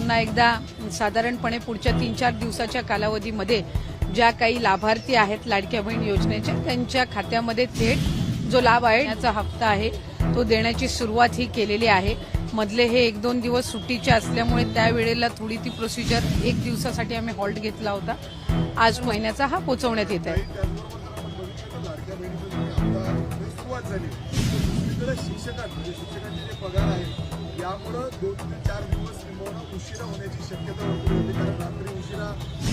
पुन्हा एकदा साधारणपणे पुढच्या 3-4 दिवसाच्या कालावधीमध्ये ज्या काही लाभार्थी आहेत लाडक्या बहीण योजनेच्या त्यांच्या खात्यामध्ये थेट जो लाभ आहे त्याचा हप्ता आहे तो देण्याची सुरुवात ही केलेली आहे. मधले हे 1-2 दिवस सुट्टीचे असल्यामुळे त्यावेळेला थोडी ती प्रोसिजर 1 दिवसासाठी आम्ही हॉल्ट घेतला होता. आज महिन्याचा हा पोहोचवण्यात येत आहे. शिक्षकांचे जे पगार आहे यामुळे 2 ते 4 दिवस किंवा उशिरा होण्याची शक्यता होती, कारण रात्री उशिरा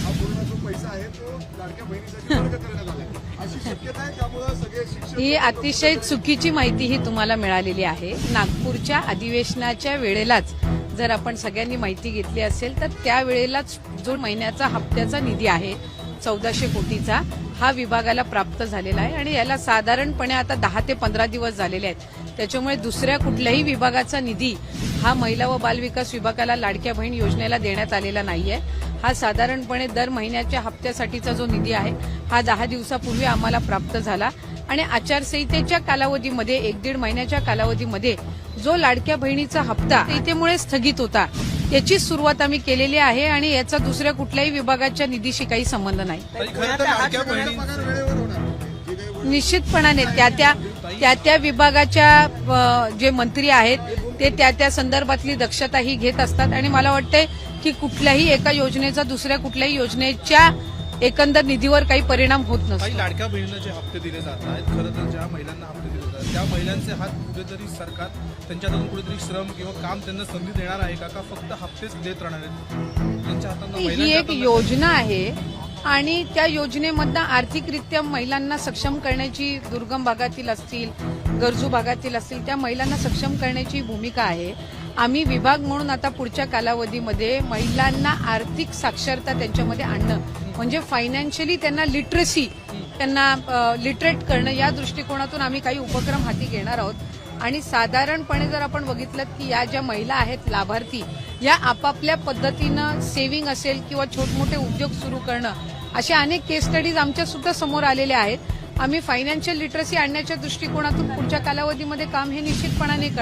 हा पूर्ण जो पैसा आहे तो लाडक्या बहिणीसाठी वर्ग करण्यात आला अशी शक्यता आहे. त्यामुळे सगळे शिक्षक ही अतिशय चुकीची माहिती ही तुम्हाला मिळालेली आहे. नागपूरच्या अधिवेशनाच्या वेळेलाच जर आपण सगळ्यांनी माहिती घेतली असेल तर त्यावेळेलाच जो महिन्याचा हप्त्याचा निधी आहे 1400 कोटीचा हा विभागाला प्राप्त झालेला आहे आणि याला साधारणपणे आता 10 ते 15 दिवस झालेले आहेत. त्याच्यामुळे दुसऱ्या कुठल्याही विभागाचा निधी हा महिला व बालविकास विभागाला लाडक्या बहीण योजनेला देण्यात आलेला नाहीये. हा साधारणपणे दर महिन्याच्या हप्त्यासाठीचा जो निधी आहे हा 10 दिवसापूर्वी आम्हाला प्राप्त झाला आणि आचारसंहितेच्या कालावधीमध्ये 1-1.5 महिन्याच्या कालावधीमध्ये जो लाडक्या बहिणीचा हप्ता इथेमुळे स्थगित होता याची सुरुवात आम्ही केलेली आहे आणि याचा दुसऱ्या कुठल्याही विभागाच्या निधीशी काही संबंध नाही. निश्चितपणाने त्या विभागाच्या जे मंत्री आहेत ते त्या संदर्भातली दक्षता ही घेत असतात आणि मला वाटते की कुठल्याही एका योजनेचा दुसऱ्या कुठल्याही योजनेच्या एकंदर निधीवर काही परिणाम होत नसतो. काही लाडक्या बहिणींना जे हप्ते दिले जात आहेत, खरं तर ज्या महिलांना हप्ते दिले जातात त्या महिलांचे हात कुठेतरी सरकार त्यांच्यातून कुठेतरी श्रम किंवा काम त्यांना संधी देणार आहे का फक्त हप्तेच देत राहणार आहेत त्यांच्या हातांना? ही एक योजना आहे आणि त्या योजनेमधनं आर्थिकरित्या महिलांना सक्षम करण्याची, दुर्गम भागातील असतील गरजू भागातील असतील त्या महिलांना सक्षम करण्याची भूमिका आहे. आम्ही विभाग म्हणून आता पुढच्या कालावधीमध्ये महिलांना आर्थिक साक्षरता त्यांच्यामध्ये आणणं म्हणजे फायनान्शियली त्यांना लिटरसी, त्यांना लिटरेट करणं या दृष्टिकोनातून आम्ही काही उपक्रम हाती घेणार आहोत आणि साधारणपणे जर आपण बघितलं की या ज्या महिला आहेत लाभार्थी या आपापल्या पद्धतीनं सेव्हिंग असेल किंवा छोटमोठे उद्योग सुरू करणं अशा अनेक केस स्टडीज आमच्या सुद्धा समोर आलेल्या आहेत. आम्ही फायनान्शियल लिटरसी आणण्याच्या दृष्टिकोनातून पुढच्या कालावधीमध्ये काम हे निश्चितपणाने